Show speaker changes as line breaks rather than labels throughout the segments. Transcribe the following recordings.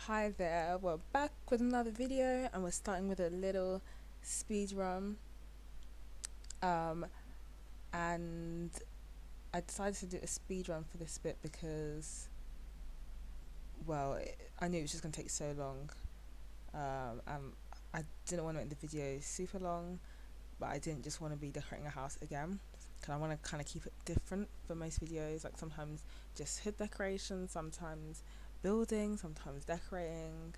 Hi there, we're back with another video and we're starting with a little speed run. Um, and I decided to do a speed run for this bit because, I knew it was just going to take so long. And I didn't want to make the video super long, but I didn't just want to be decorating a house again. Because I want to kind of keep it different for most videos, like sometimes just hood decoration, sometimes building, sometimes decorating,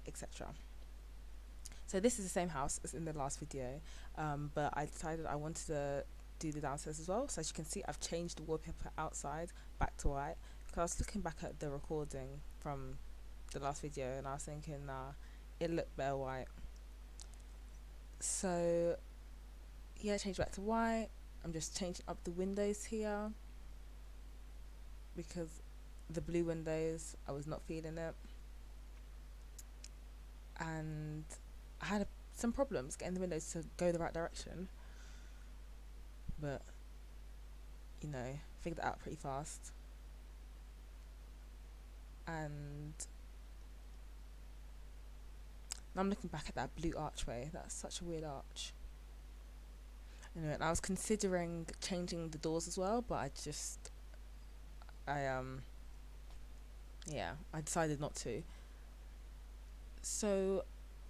etc. So this is the same house as in the last video, but I decided I wanted to do the downstairs as well. So as you can see, I've changed the wallpaper outside back to white because I was looking back at the recording from the last video and I was thinking, nah, it looked better white. So yeah, change back to white. I'm just changing up the windows here because the blue windows, I was not feeling it, and I had some problems getting the windows to go the right direction, but figured that out pretty fast. And now I'm looking back at that blue archway. That's such a weird arch. Anyway, and I was considering changing the doors as well, but I decided not to. So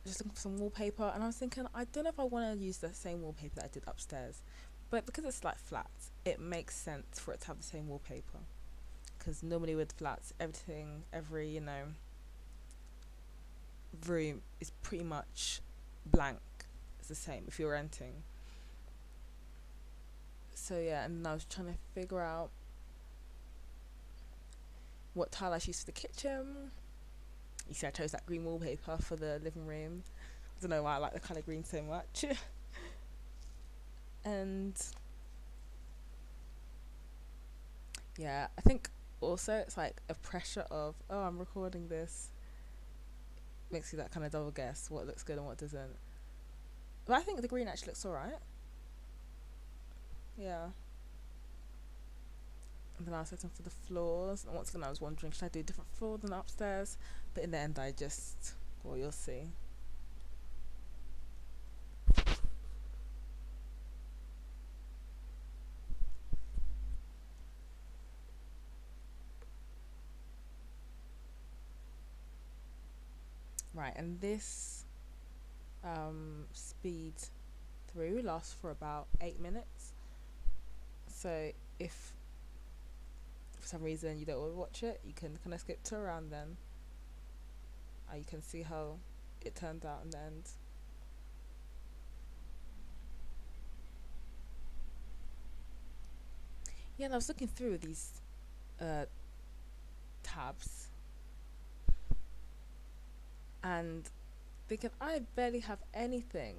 just looking for some wallpaper, and I was thinking, I don't know if I want to use the same wallpaper that I did upstairs, but because it's like flats, it makes sense for it to have the same wallpaper. Because normally with flats, every room is pretty much blank. It's the same if you're renting. So yeah, and I was trying to figure out what tile I should use for the kitchen. You see, I chose that green wallpaper for the living room. I don't know why I like the colour green so much. And yeah, I think also it's like a pressure of, oh, I'm recording this. Makes you that kind of double guess what looks good and what doesn't. But I think the green actually looks alright. Yeah. And then I was looking for the floors, and once again I was wondering, should I do a different floor than upstairs? But in the end you'll see. Right, and this speed through lasts for about 8 minutes. So if for some reason you don't want to watch it, you can kind of skip to around then. You can see how it turned out in the end. Yeah, and I was looking through these tabs and thinking I barely have anything,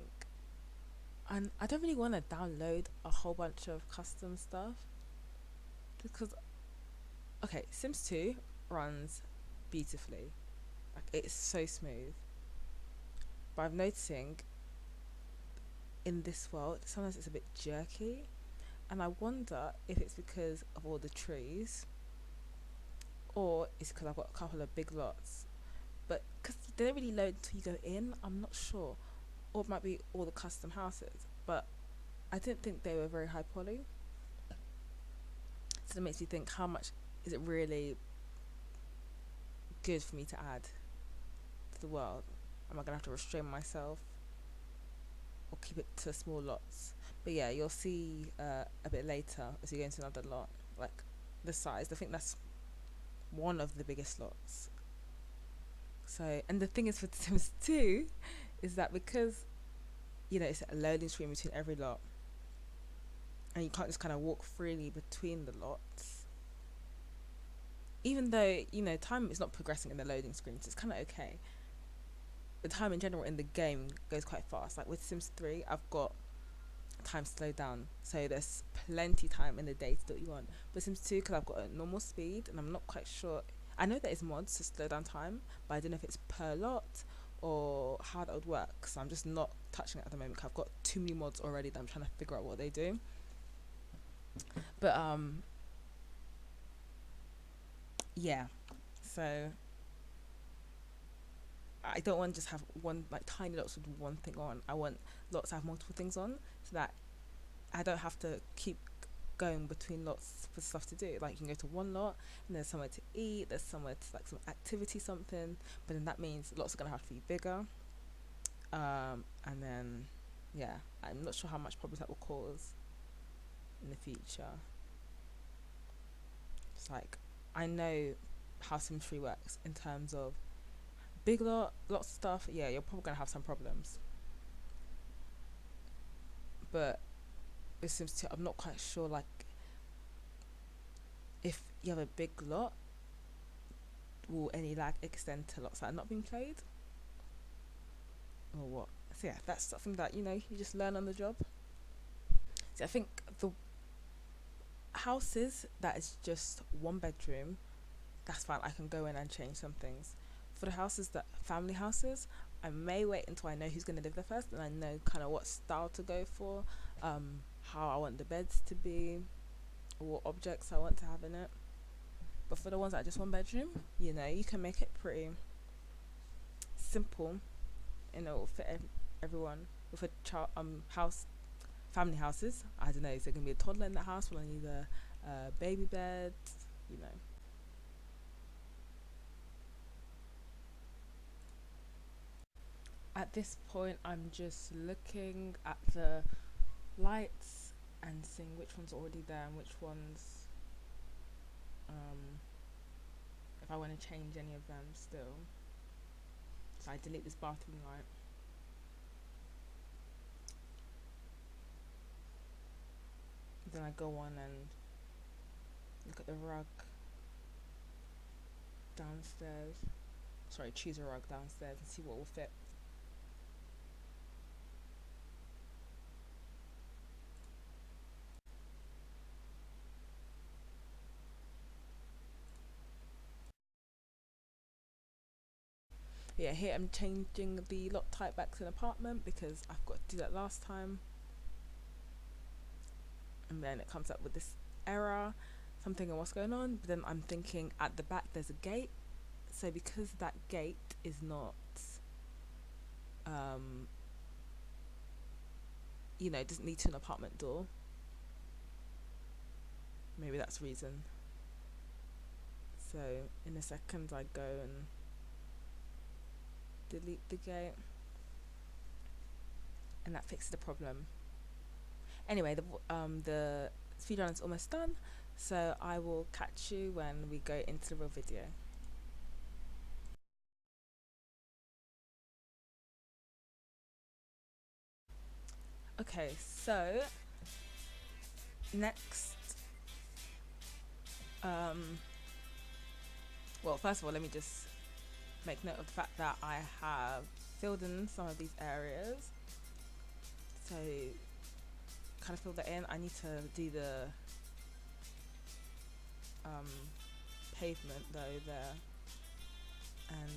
and I don't really want to download a whole bunch of custom stuff because Sims 2 runs beautifully, like it's so smooth, but I'm noticing in this world sometimes it's a bit jerky, and I wonder if it's because of all the trees or it's because I've got a couple of big lots, but because they don't really load until you go in, I'm not sure, or it might be all the custom houses, but I didn't think they were very high poly, so it makes me think, how much is it really good for me to add to the world? Am I gonna have to restrain myself or keep it to small lots? But yeah, you'll see a bit later as you go into another lot, like the size. I think that's one of the biggest lots. So, and the thing is for Sims 2 is that because it's a loading screen between every lot, and you can't just kind of walk freely between the lots. Even though time is not progressing in the loading screens, it's kind of okay. The time in general in the game goes quite fast. Like with Sims 3, I've got time slowed down, so there's plenty time in the day to do what you want. But Sims 2, because I've got a normal speed, and I'm not quite sure. I know there is mods to slow down time, but I don't know if it's per lot or how that would work. So I'm just not touching it at the moment. Cause I've got too many mods already that I'm trying to figure out what they do. But yeah. So I don't want to just have one like tiny lots with one thing on. I want lots to have multiple things on, so that I don't have to keep going between lots for stuff to do. Like you can go to one lot and there's somewhere to eat, there's somewhere to like some activity, something. But then that means lots are gonna have to be bigger. And then yeah, I'm not sure how much problems that will cause in the future. It's like I know how symmetry works in terms of big lot, lots of stuff. Yeah, you're probably gonna have some problems. But it seems to I'm not quite sure like if you have a big lot, will any lag extend to lots that are not being played, or what? So yeah, that's something that you just learn on the job. So I think the houses that is just one bedroom, that's fine. I can go in and change some things. For the houses that family houses, I may wait until I know who's going to live there first, and I know kind of what style to go for, how I want the beds to be, or what objects I want to have in it. But for the ones that are just one bedroom, you can make it pretty simple, and it will fit everyone. With a house, family houses, I don't know, is there gonna be a toddler in the house? Will I need a baby bed? You know. At this point, I'm just looking at the lights and seeing which ones are already there and which ones, if I want to change any of them still. So I delete this bathroom light. Then I go on and look at the rug downstairs. Sorry, choose a rug downstairs and see what will fit. Yeah, here I'm changing the lock type back to an apartment because I've got to do that last time. And then it comes up with this error. So I'm thinking what's going on, but then I'm thinking at the back there's a gate. So because that gate is not, it doesn't lead to an apartment door. Maybe that's the reason. So in a second I go and delete the gate, and that fixes the problem. Anyway, the speedrun is almost done, so I will catch you when we go into the real video. Okay, so next, well, first of all, let me just make note of the fact that I have filled in some of these areas. So, kind of fill that in. I need to do the pavement though there, and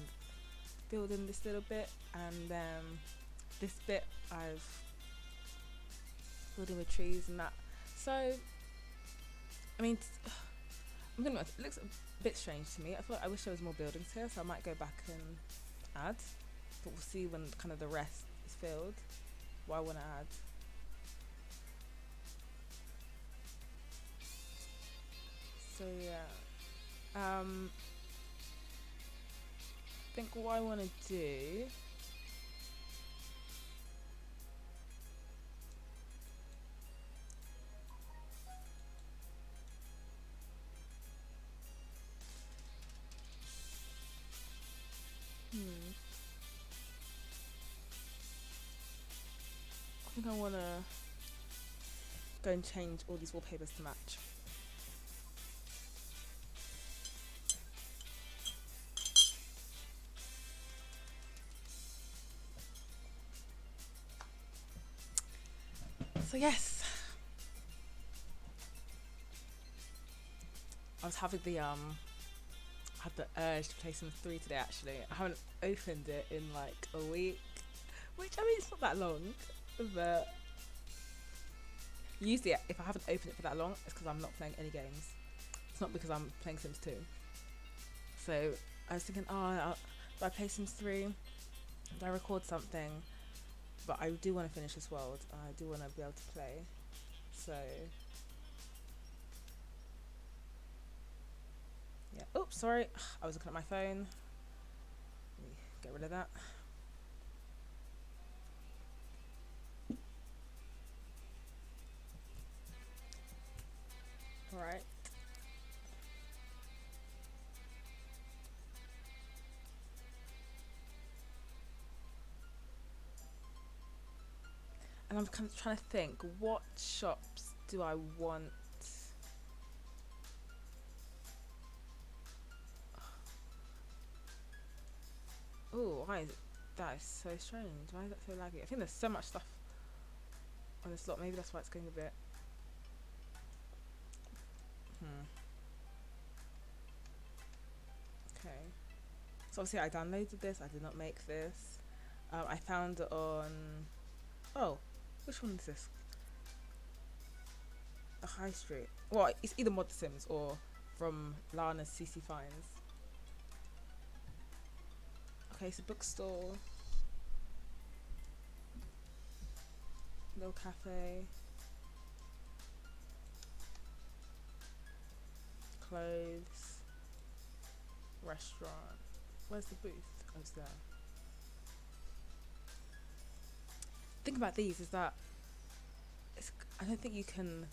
filled in this little bit, and then this bit I've filled in with trees and that. So, I mean, I'm gonna. It looks a bit strange to me. I wish there was more buildings here, so I might go back and add. But we'll see when kind of the rest is filled what I want to add. So yeah, I think what I want to do. I think I want to go and change all these wallpapers to match. So yes, I was having had the urge to play Sims 3 today. Actually, I haven't opened it in like a week, which I mean it's not that long, but usually if I haven't opened it for that long, it's because I'm not playing any games. It's not because I'm playing Sims 2. So I was thinking, Do I play Sims 3? Do I record something? But I do want to finish this world. I do want to be able to play. So, yeah. Oops, sorry. I was looking at my phone. Let me get rid of that. Alright. And I'm kind of trying to think, what shops do I want? Oh, why is it? That is so strange. Why is that so laggy? I think there's so much stuff on this lot. Maybe that's why it's going a bit. Okay. So obviously I downloaded this. I did not make this. I found it on. Oh, which one is this? The High Street. Well, it's either Mod Sims or from Lana's CC Finds. Okay, it's a bookstore. Little cafe. Clothes. Restaurant. Where's the booth? Oh, it's there. The thing about these is that I don't think you can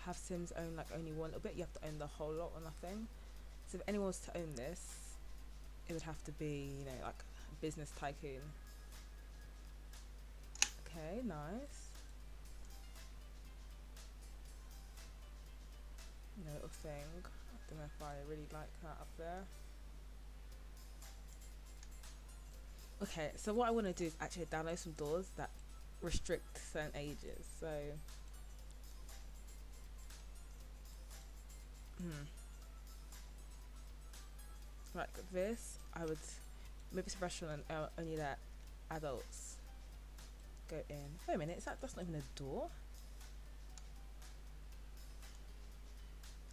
have Sims own like only one little bit. You have to own the whole lot or nothing. So if anyone was to own this, it would have to be, you know, like a business tycoon. Okay, nice. Little thing. I don't know if I really like that up there. Okay, so what I want to do is actually download some doors that restrict certain ages. So, like this, I would maybe it's a restaurant and only let adults go in. Wait a minute, that's not even a door?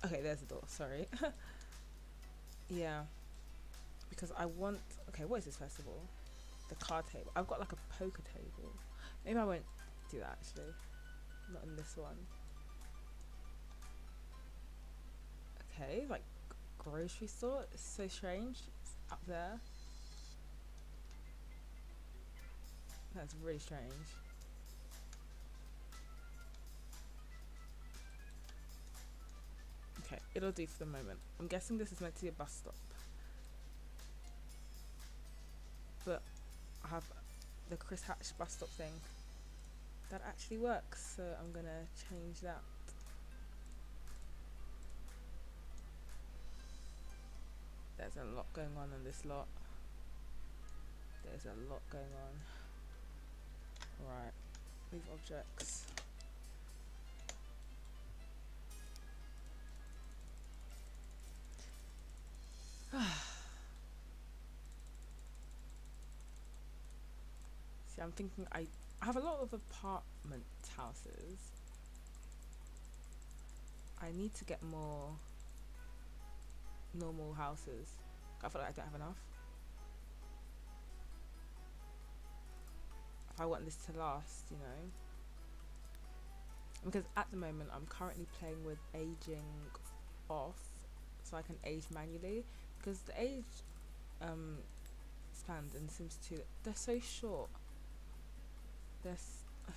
Okay, there's a door. Sorry. Yeah, because I want. Okay, what is this first of all? The card table. I've got like a poker table. Maybe I won't do that actually. Not in this one. Okay, like grocery store. It's so strange. It's up there. That's really strange. Okay, it'll do for the moment. I'm guessing this is meant to be a bus stop. But I have the Chris Hatch bus stop thing. That actually works, so I'm gonna change that. There's a lot going on in this lot. There's a lot going on. Right, move objects. See, I'm thinking I have a lot of apartment houses. I need to get more normal houses. I feel like I don't have enough. If I want this to last, you know. Because at the moment I'm currently playing with aging off, so I can age manually. Because the age spans in Sims 2, they're so short.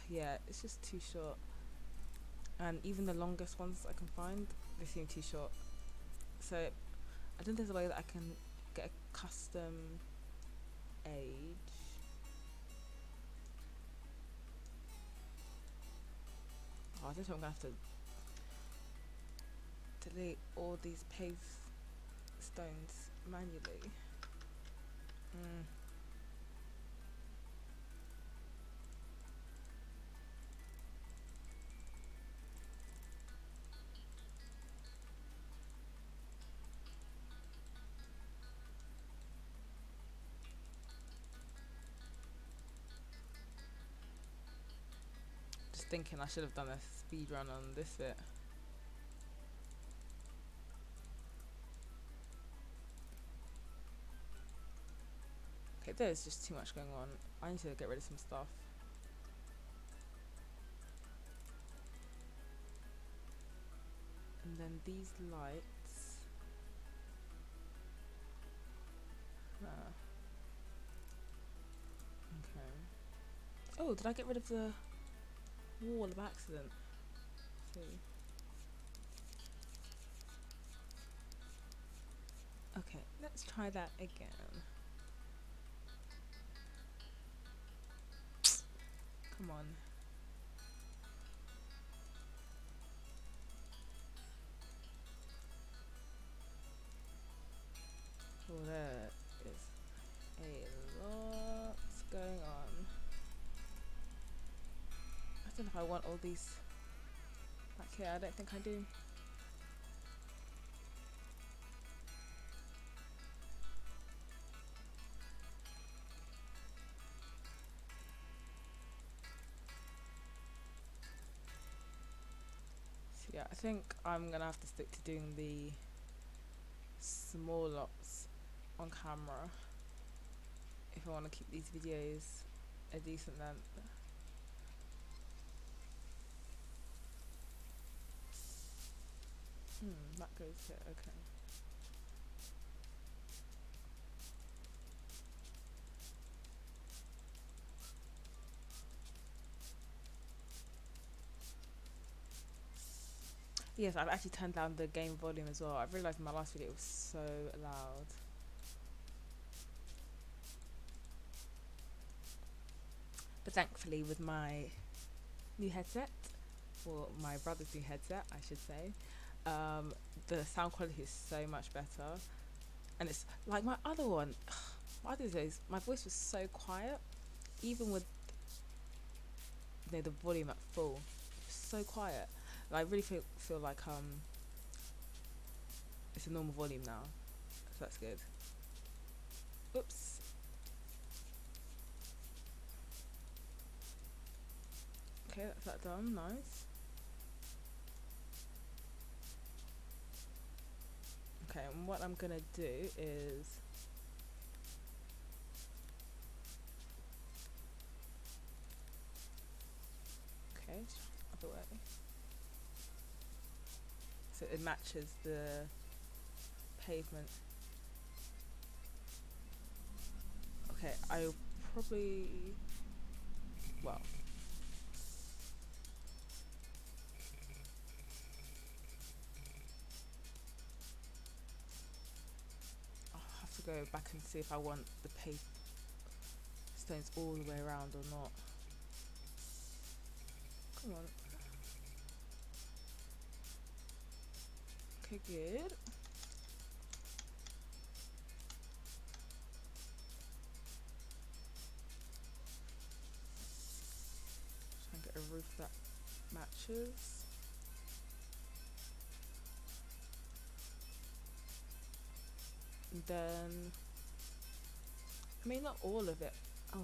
Yeah, it's just too short. And even the longest ones I can find, they seem too short. So I think there's a way that I can get a custom age. Oh, I think I'm gonna have to delete all these pave stones manually. Just thinking I should have done a speed run on this bit. Okay, there's just too much going on. I need to get rid of some stuff. And then these lights. Okay. Oh, did I get rid of the wall by accident? See. Okay, let's try that again. Come on. Oh, there is a lot going on. I don't know if I want all these back here. I don't think I do. So yeah, I think I'm gonna have to stick to doing the small lots on camera if I want to keep these videos a decent length. That goes here, okay. Yes, I've actually turned down the game volume as well. I've realised in my last video it was so loud. But thankfully with my new headset, or my brother's new headset I should say, the sound quality is so much better. And it's like my other one, my other days, my voice was so quiet, even with the volume at full, so quiet. And I really feel like it's a normal volume now, so that's good. Oops. Okay, that's that done. Nice. Okay, and what I'm gonna do is okay, other way, so it matches the pavement. Okay, I'll probably, well, I'll have to go back and see if I want the paved stones all the way around or not. Come on. Okay, good. Try and get a roof that matches. And then, I mean, not all of it. Oh,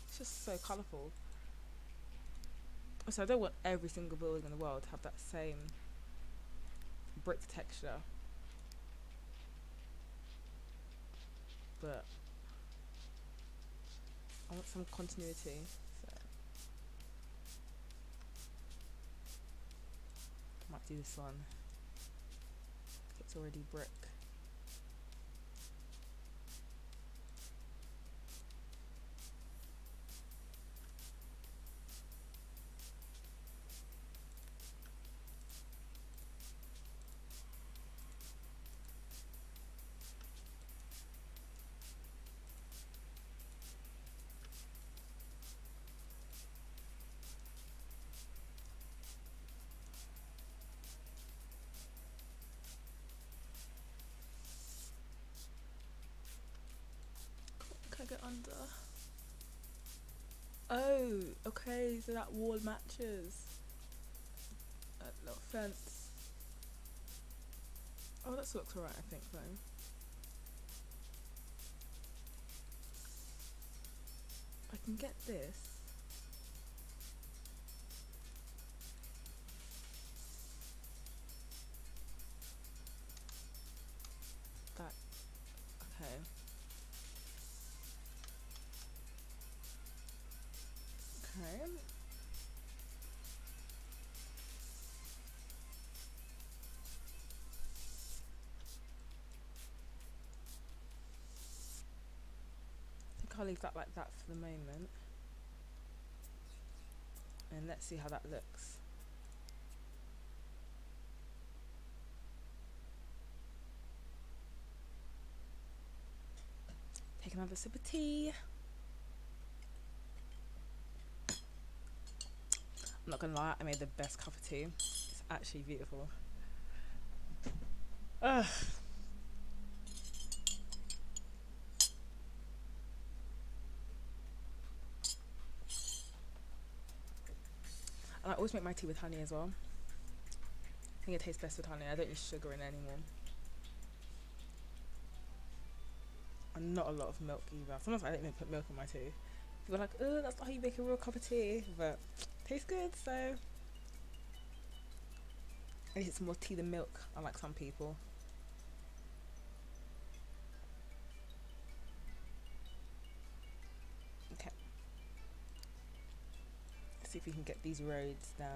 it's just so colourful. So I don't want every single building in the world to have that same brick texture, but I want some continuity. So I might do this one. It's already brick. Can I get under? Oh, okay, so that wall matches that little fence. Oh, that looks alright, I think, though. I can get this. That, okay. I'll leave that like that for the moment. And let's see how that looks. Take another sip of tea. I'm not gonna lie, I made the best cup of tea. It's actually beautiful. Ugh. And I always make my tea with honey as well. I think it tastes best with honey. I don't use sugar in it anymore. And not a lot of milk either. Sometimes I don't even put milk in my tea. People are like, oh, that's not how you make a real cup of tea. But tastes good, so. At least it's more tea than milk, unlike some people. Okay. Let's see if we can get these roads down.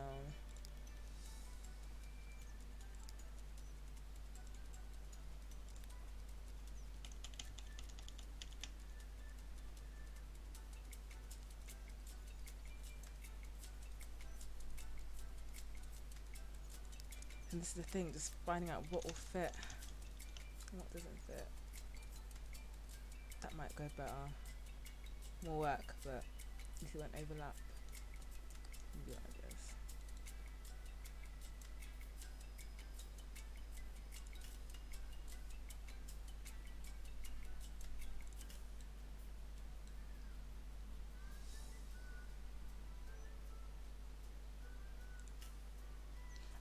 And this is the thing, just finding out what will fit and what doesn't fit. That might go better. More work, but at least it won't overlap. Do it like this.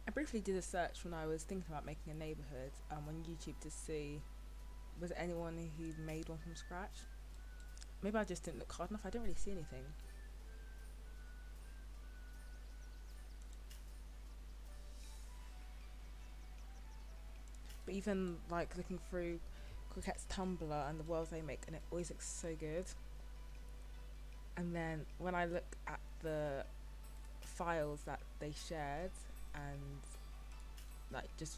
I briefly did a search when I was thinking about making a neighbourhood on YouTube to see was there anyone who made one from scratch. Maybe I just didn't look hard enough. I don't really see anything. But even like looking through Cricket's Tumblr and the worlds they make, and it always looks so good. And then when I look at the files that they shared, and like just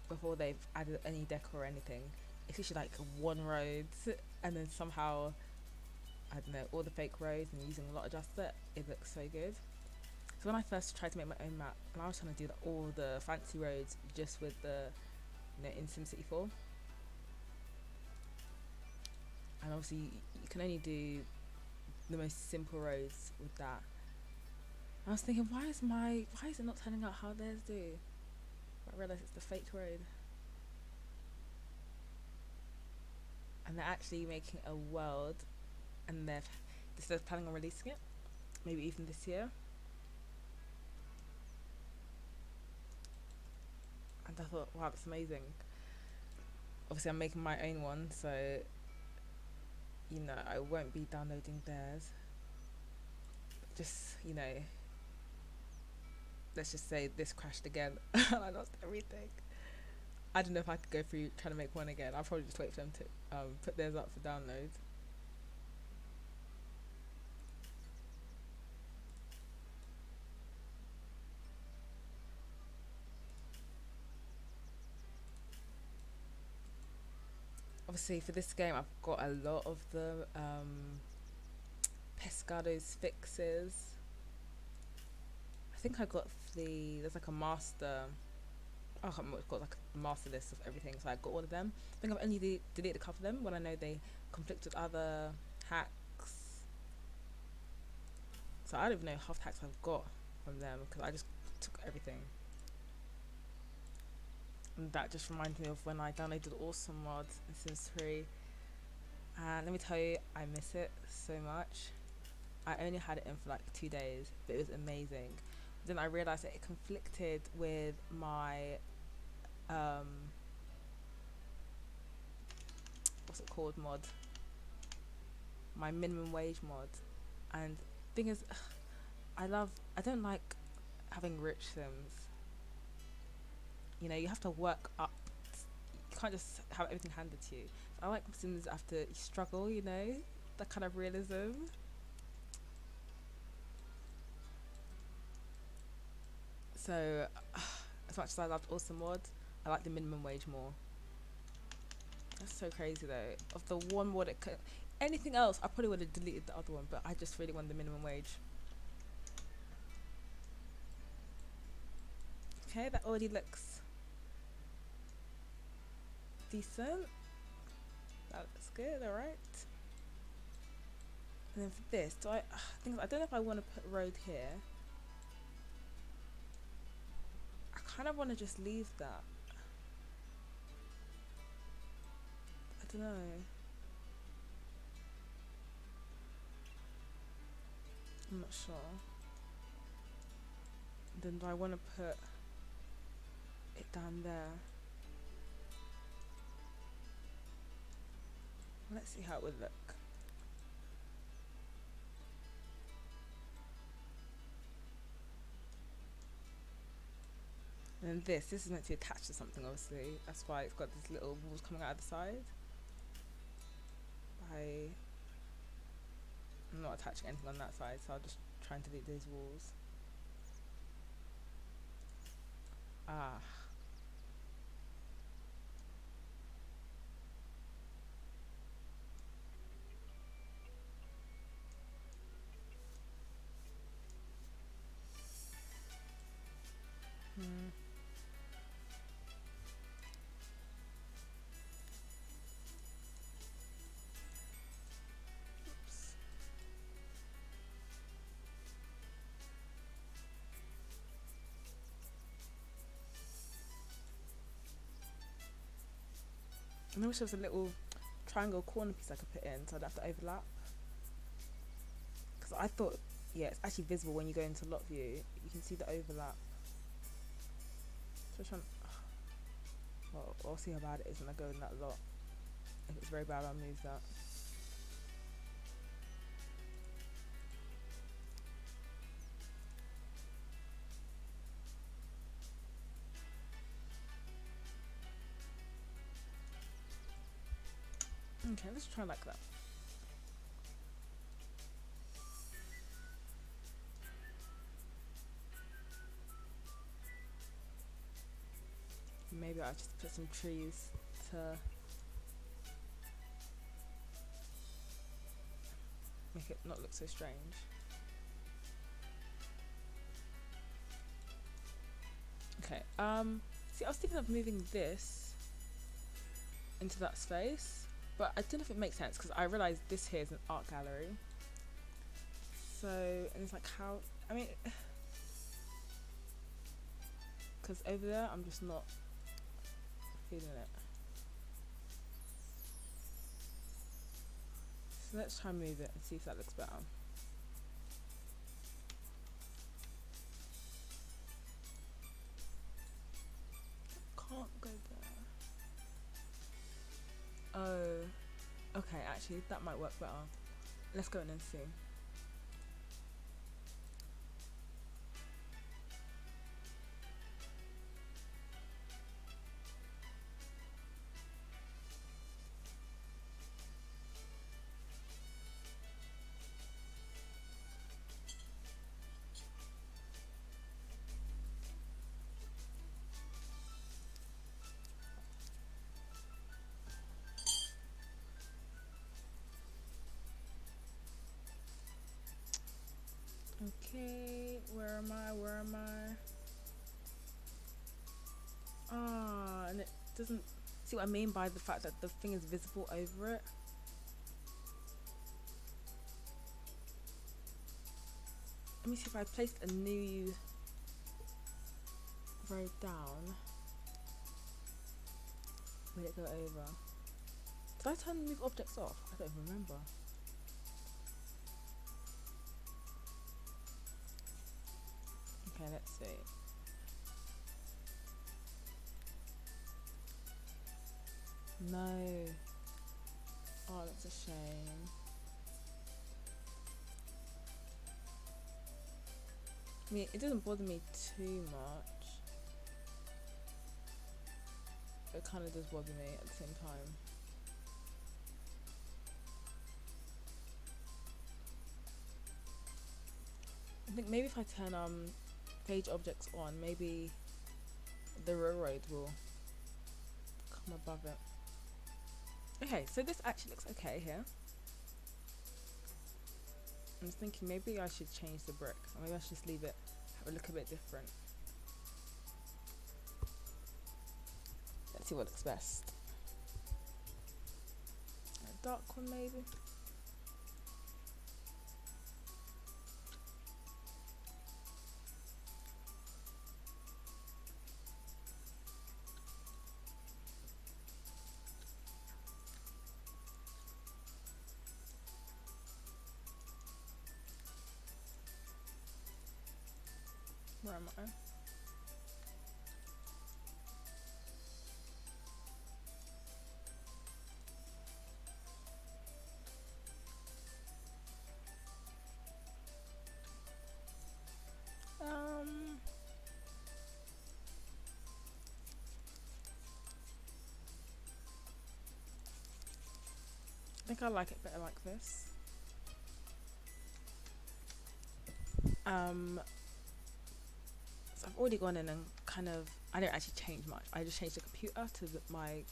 before they've added any decor or anything, it's actually like one road, and then somehow I don't know, all the fake roads and using a lot of just it looks so good. So when I first tried to make my own map, and I was trying to do all the fancy roads just with the, in SimCity 4, and obviously you can only do the most simple roads with that. I was thinking, why is it not turning out how theirs do? But I realised it's the fake road. And they're actually making a world, and they're planning on releasing it, maybe even this year. And I thought, wow, that's amazing. Obviously, I'm making my own one, so I won't be downloading theirs. Just let's just say this crashed again and I lost everything. I don't know if I could go through trying to make one again. I'll probably just wait for them to put theirs up for download. Obviously for this game I've got a lot of the Pescado's fixes. I think I got there's like a master, I can't remember what it's called, like a master list of everything, so I got all of them. I think I've only deleted a couple of them when I know they conflict with other hacks. So I don't even know half the hacks I've got from them because I just took everything. And that just reminds me of when I downloaded Awesome Mod in Sims 3. And let me tell you, I miss it so much. I only had it in for like 2 days, but it was amazing. Then I realised that it conflicted with my what's it called mod, my minimum wage mod. And thing is, I don't like having rich Sims. You have to work up. You can't just have everything handed to you. So I like Sims after you struggle, that kind of realism. So as much as I loved Awesome Mod, I like the minimum wage more. That's so crazy though. Of the one more that could, anything else, I probably would have deleted the other one, but I just really want the minimum wage. Okay, that already looks decent. That looks good, alright. And then for this, I don't know if I want to put road here. I kind of want to just leave that. I don't know. I'm not sure. Then do I want to put it down there? Let's see how it would look. And then this is meant to be attached to something, obviously. That's why it's got these little walls coming out of the side. I'm not attaching anything on that side, so I'll just try and delete those walls. Ah. Oops. And I wish there was a little triangle corner piece I could put in, so I'd have to overlap. Because I thought, yeah, it's actually visible when you go into lot view. You can see the overlap. So well, I'll see how bad it is when I go in that lot. If it's very bad, I'll move that. Okay, let's try like that. Maybe I'll just put some trees to make it not look so strange. Okay, see, I was thinking of moving this into that space, but I don't know if it makes sense because I realised this here is an art gallery. So, and it's like how, I mean, because over there I'm just not feeling it. So let's try and move it and see if that looks better. Can't go there. Oh, okay, actually that might work better. Let's go in and see. Okay, where am I? Ah, and it doesn't, see what I mean by the fact that the thing is visible over it? Let me see if I placed a new road down. Will it go over? Did I turn move objects off? I don't even remember. Okay, let's see. No. Oh, that's a shame. I mean, it doesn't bother me too much. It kind of does bother me at the same time. I think maybe if I turn page objects on, maybe the railroad will come above it. Okay, so this actually looks okay here. I'm just thinking maybe I should change the brick, or maybe I should just leave it, have it look a bit different. Let's see what looks best. A dark one maybe. Where am I? I think I like it better like this. So I've already gone in and kind of, I don't actually change much. I just changed the computer to my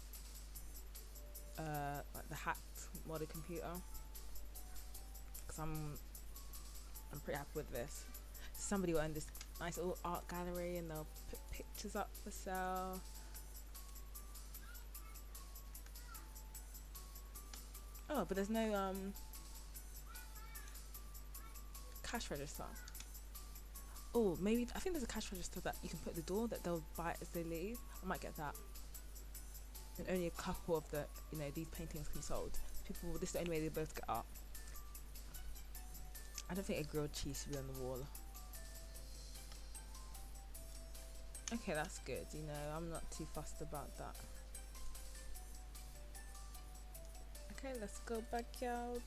like the hacked modded computer, because I'm pretty happy with this. Somebody will own this nice little art gallery and they'll put pictures up for sale. Oh, but there's no cash register. Oh, maybe I think there's a cash register that you can put at the door that they'll buy it as they leave. I might get that. And only a couple of the, you know, these paintings can be sold. People, this is the only way they both get up. I don't think a grilled cheese should be on the wall. Okay, that's good. You know, I'm not too fussed about that. Okay, let's go back out.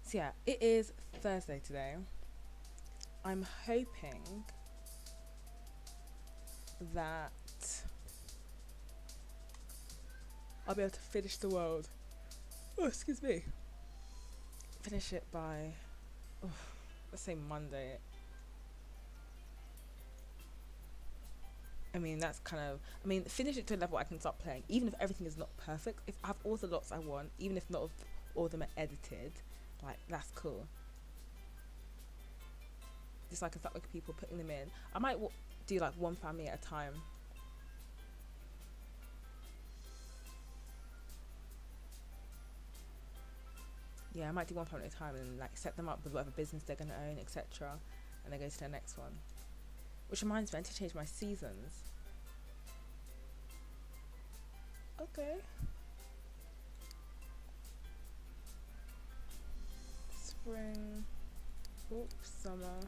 So yeah, it is Thursday today. I'm hoping that I'll be able to finish the world. Oh, excuse me. Finish it by, let's say Monday. I mean, that's kind of, I mean, finish it to a level I can start playing, even if everything is not perfect. If I have all the lots I want, even if not all of them are edited, like, that's cool. Just so I can start looking at people, putting them in. I might do like one family at a time. Yeah, I might do one family at a time and like set them up with whatever business they're going to own, etc. And then go to the next one. Which reminds me, I need to change my seasons. Okay. Spring. Oops, summer.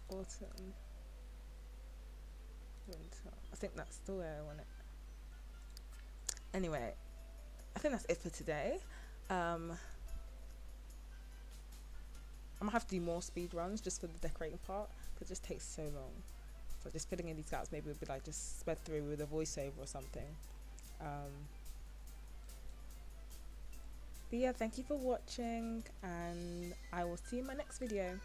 Autumn. Winter. I think that's the way I want it. Anyway, I think that's it for today. I'm gonna have to do more speed runs just for the decorating part because it just takes so long. So just filling in these gaps maybe would be like just sped through with a voiceover or something. But yeah, thank you for watching and I will see you in my next video.